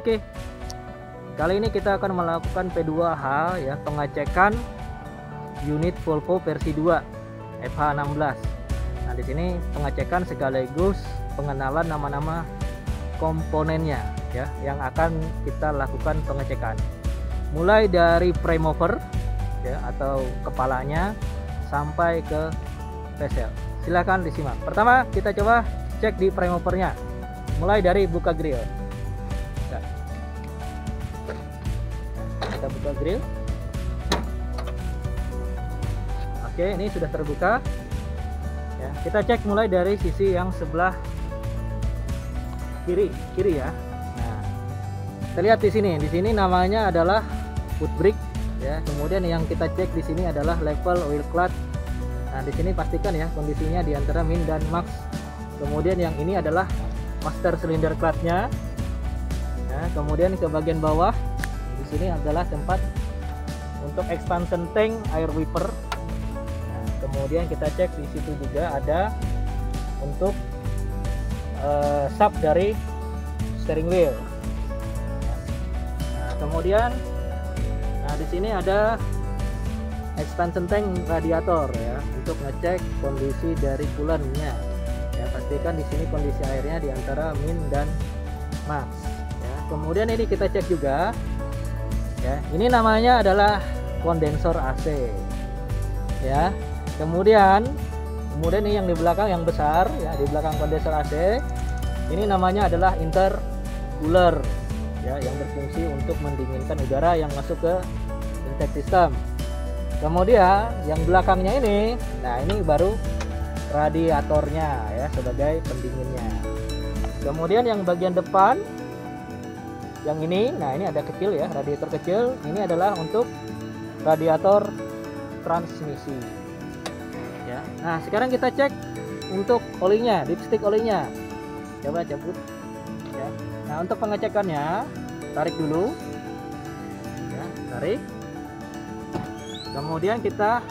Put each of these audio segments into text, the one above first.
Oke, kali ini kita akan melakukan P2H ya, pengecekan unit Volvo versi 2 FH16. Nah, di sini pengecekan sekaligus pengenalan nama-nama komponennya ya yang akan kita lakukan pengecekan. Mulai dari frame over ya atau kepalanya sampai ke bezel. Silahkan disimak. Pertama kita coba cek di frame overnya. Mulai dari buka grill. Ya. Kita buka grill. Oke, ini sudah terbuka. Ya, kita cek mulai dari sisi yang sebelah kiri ya. Nah, kita lihat di sini. Di sini namanya adalah foot brake ya. Kemudian yang kita cek di sini adalah level oil clutch. Nah, di sini pastikan ya kondisinya di antara min dan max. Kemudian yang ini adalah master cylinder clutch-nya. Nah, kemudian ke bagian bawah di sini adalah tempat untuk expansion tank air wiper. Nah, kemudian kita cek di situ juga ada untuk sub dari steering wheel. Nah, kemudian di sini ada expansion tank radiator ya untuk ngecek kondisi dari coolant-nya. Ya, pastikan di sini kondisi airnya di antara min dan max. Ya, kemudian ini kita cek juga. Ya, ini namanya adalah kondensor AC. Ya, kemudian ini yang di belakang yang besar ya, di belakang kondensor AC ini namanya adalah intercooler ya, yang berfungsi untuk mendinginkan udara yang masuk ke intake system. Kemudian yang belakangnya ini, nah ini baru radiatornya ya sebagai pendinginnya. Kemudian yang bagian depan yang ini, nah ini ada kecil ya, radiator kecil. Ini adalah untuk radiator transmisi. Ya. Nah, sekarang kita cek untuk olinya, dipstick olinya. Coba cabut. Ya. Nah, untuk pengecekannya, tarik dulu. Ya, tarik. Kemudian kita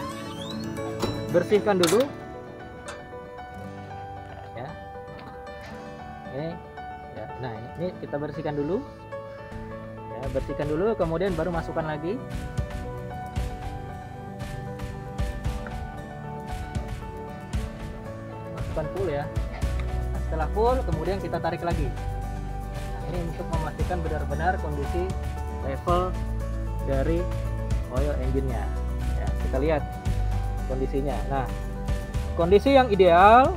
bersihkan dulu. Ya. Ini. Ya. Nah, ini kita bersihkan dulu. Ya, bersihkan dulu, kemudian baru masukkan lagi. Full ya. Nah, setelah full kemudian kita tarik lagi. Nah, ini untuk memastikan benar-benar kondisi level dari oil engine-nya ya, kita lihat kondisinya. Nah, kondisi yang ideal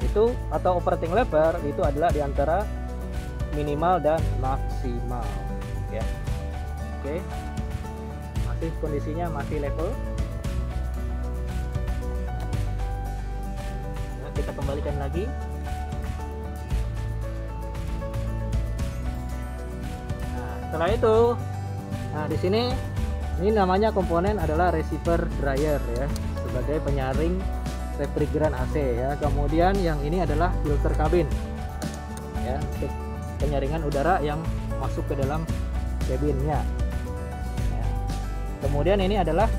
itu atau operating level itu adalah di antara minimal dan maksimal ya. Oke. Masih kondisinya masih level. Kita kembalikan lagi. Nah, setelah itu, nah di sini ini namanya komponen adalah receiver dryer ya, sebagai penyaring refrigeran AC ya. Kemudian yang ini adalah filter kabin ya, untuk penyaringan udara yang masuk ke dalam kabinnya. Ya. Kemudian ini adalah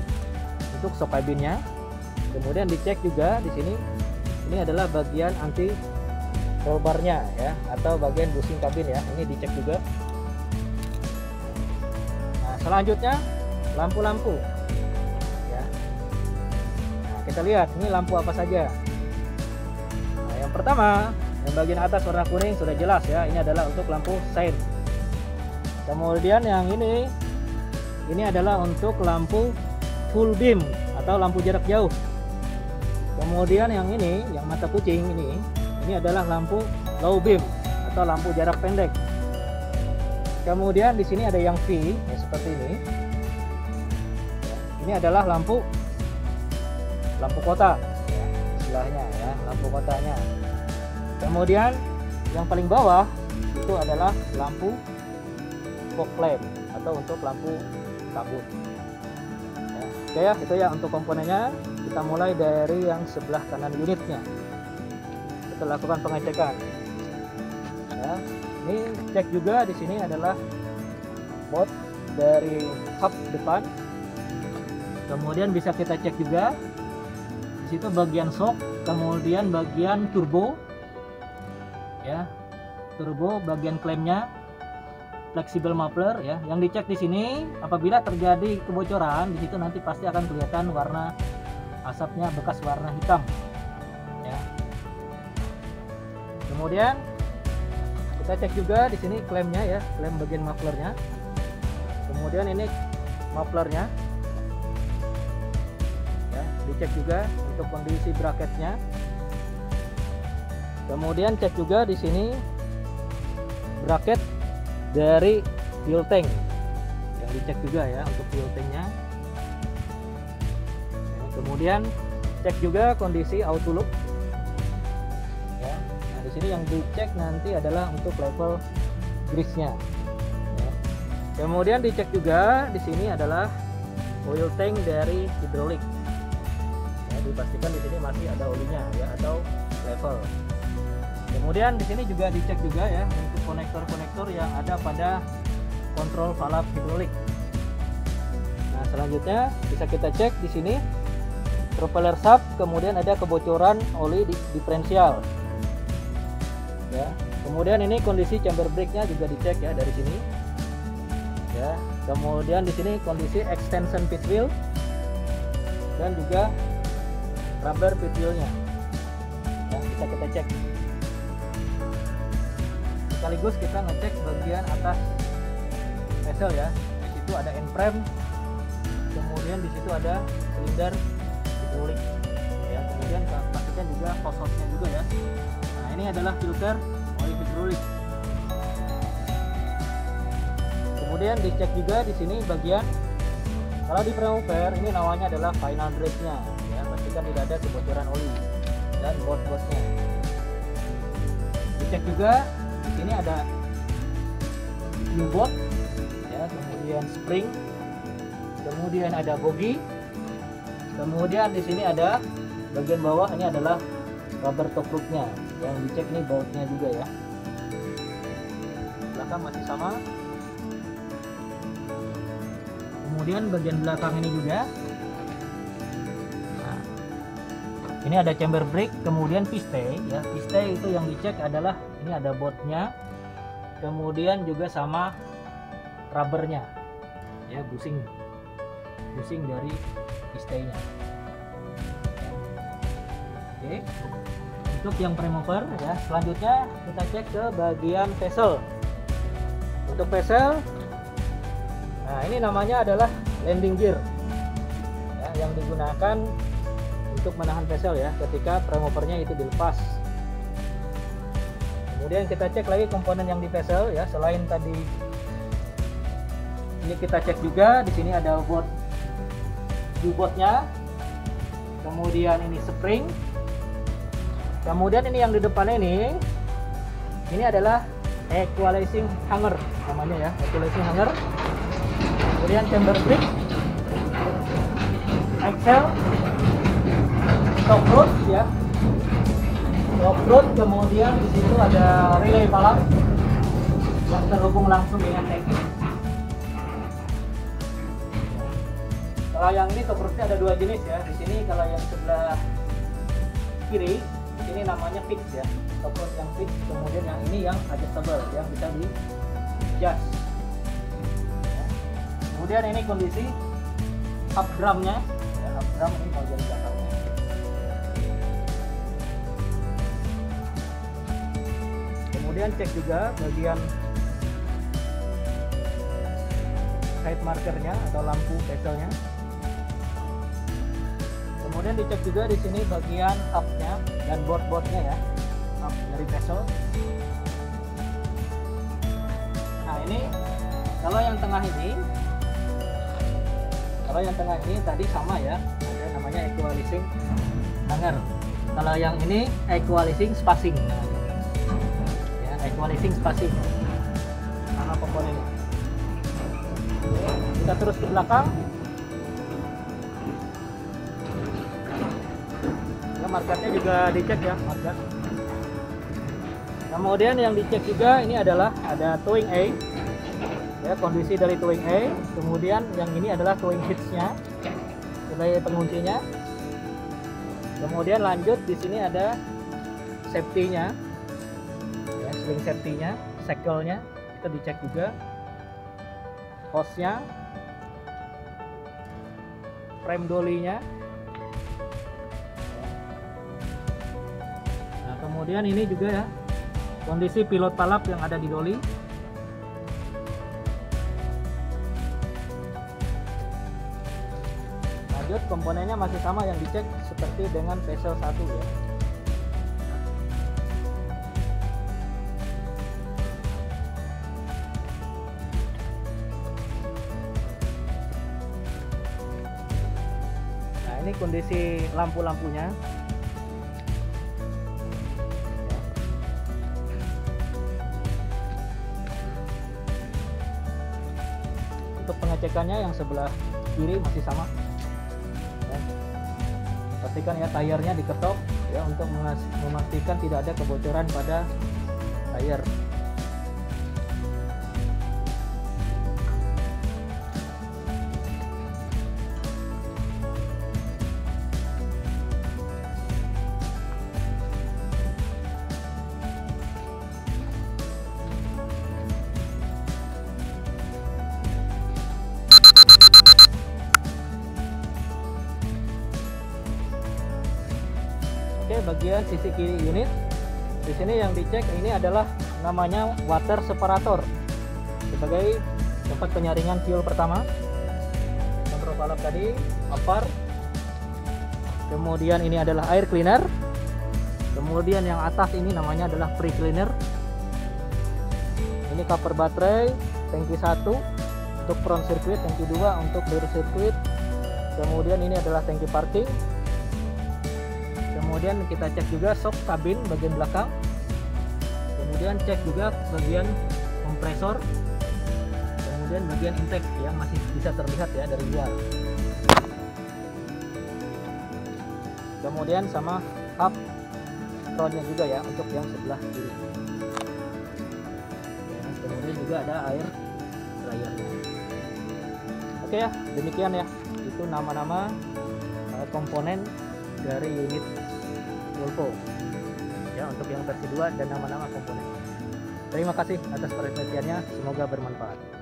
untuk shock kabinnya. Kemudian dicek juga di sini. Ini adalah bagian anti rollbarnya ya, atau bagian bushing kabin ya. Ini dicek juga. Nah, selanjutnya lampu-lampu. Ya. Nah, kita lihat ini lampu apa saja. Nah, yang pertama, yang bagian atas warna kuning sudah jelas ya. Ini adalah untuk lampu shine. Kemudian yang ini adalah untuk lampu full beam atau lampu jarak jauh. Kemudian yang ini, yang mata kucing ini adalah lampu low beam atau lampu jarak pendek. Kemudian di sini ada yang V ya, seperti ini. Ini adalah lampu kota ya, istilahnya ya, lampu kotanya. Kemudian yang paling bawah itu adalah lampu fog lamp atau untuk lampu kabut. Ya, oke ya, itu ya untuk komponennya. Kita mulai dari yang sebelah kanan unitnya. Kita lakukan pengecekan. Ya, ini cek juga di sini adalah mod dari hub depan. Kemudian bisa kita cek juga di situ bagian shock, kemudian bagian turbo, ya, turbo bagian klemnya. fleksibel muffler ya. Yang dicek di sini apabila terjadi kebocoran di situ nanti pasti akan kelihatan warna asapnya bekas warna hitam ya. Kemudian kita cek juga di sini klemnya ya, klem bagian mufflernya. Kemudian ini mufflernya ya, dicek juga untuk kondisi bracketnya. Kemudian cek juga di sini bracket dari fuel tank yang dicek juga ya untuk fuel tanknya. Ya, kemudian cek juga kondisi auto loop ya. Nah di sini yang dicek nanti adalah untuk level grease-nya ya. Kemudian dicek juga di sini adalah oil tank dari hidrolik ya, dipastikan di sini masih ada olinya ya atau level. Kemudian di sini juga dicek juga ya untuk konektor-konektor yang ada pada kontrol valve hidrolik. Nah, selanjutnya bisa kita cek di sini propeller shaft, kemudian ada kebocoran oli di diferensial. Ya. Kemudian ini kondisi chamber brake-nya juga dicek ya dari sini. Ya. Kemudian di sini kondisi extension pit wheel dan juga rubber pit wheel-nya. Ya, bisa kita cek. Sekaligus kita ngecek bagian atas vessel ya. Di situ ada end frame, kemudian di situ ada silinder hidrolik ya. Kemudian pastikan juga hose-nya juga ya. Nah ini adalah filter oli hidrolik. Kemudian dicek juga di sini bagian kalau di Primavera ini namanya adalah final drape-nya ya. Pastikan tidak ada kebocoran oli dan bolt-boltnya. Dicek juga di sini ada U-bolt ya, kemudian spring, kemudian ada bogi, kemudian di sini ada bagian bawah ini adalah rubber top rope-nya yang dicek nih bautnya juga ya. Belakang masih sama. Kemudian bagian belakang ini juga. Nah, ini ada chamber brake, kemudian piston ya. Piston itu yang dicek adalah ini ada boltnya, kemudian juga sama rubbernya ya, bushing dari pistonnya. Oke, untuk yang Primavera ya. Selanjutnya kita cek ke bagian vessel. Untuk vessel, nah ini namanya adalah landing gear ya, yang digunakan untuk menahan vessel ya ketika Primavera-nya itu dilepas. Kemudian kita cek lagi komponen yang di vessel ya. Selain tadi ini kita cek juga di sini ada U-bolt-nya, kemudian ini spring, kemudian ini yang di depannya ini adalah equalizing hanger namanya ya, equalizing hanger. Kemudian chamber brake, axle, top rod ya, top rod. Kemudian di situ ada relay valve yang terhubung langsung dengan tangki. Kalau yang ini top rodnya ada dua jenis ya. Di sini kalau yang sebelah kiri ini namanya fix ya, top rod yang fix. Kemudian yang ini yang adjustable yang bisa di adjust. Kemudian ini kondisi hub drumnya ya, hub drum ini bagian belakangnya. Kemudian cek juga bagian side markernya atau lampu vesselnya. Kemudian dicek juga di sini bagian hubnya dan board-boardnya ya, hub dari vessel. Nah ini kalau yang tengah ini tadi sama ya, ada namanya equalizing hanger. Kalau yang ini equalizing spacing. Equalizing spacing sama komponennya. Kita terus ke belakang ya, marketnya juga dicek ya, market. Kemudian yang dicek juga ini adalah ada towing A ya, kondisi dari towing A. Kemudian yang ini adalah towing hitch-nya sebagai penguncinya. Kemudian lanjut di sini ada safety-nya, ya, sling safety-nya, shackle-nya itu dicek juga. hostnya, frame dolly-nya. Nah, kemudian ini juga ya kondisi pilot palap yang ada di dolly. Lanjut, komponennya masih sama yang dicek seperti dengan Vessel 1 ya. Nah, ini kondisi lampu-lampunya. Untuk pengecekannya yang sebelah kiri masih sama. Pastikan ya tayarnya diketok ya untuk memastikan tidak ada kebocoran pada tayar. Oke, bagian sisi kiri unit. Di sini yang dicek ini adalah namanya water separator sebagai tempat penyaringan fuel pertama. Kontrol valve tadi, upper. Kemudian ini adalah air cleaner. Kemudian yang atas ini namanya adalah pre cleaner. Ini cover baterai, tangki 1 untuk front circuit, tangki 2 untuk rear circuit. Kemudian ini adalah tangki parking. Kemudian kita cek juga shock kabin bagian belakang. Kemudian cek juga bagian kompresor. Kemudian bagian intake yang masih bisa terlihat ya dari luar. Kemudian sama hub frontnya juga ya untuk yang sebelah kiri. Kemudian juga ada air dryernya. Oke ya, demikian ya. Itu nama-nama komponen dari unit Volvo ya untuk yang versi 2 dan nama-nama komponen. Terima kasih atas perhatiannya, semoga bermanfaat.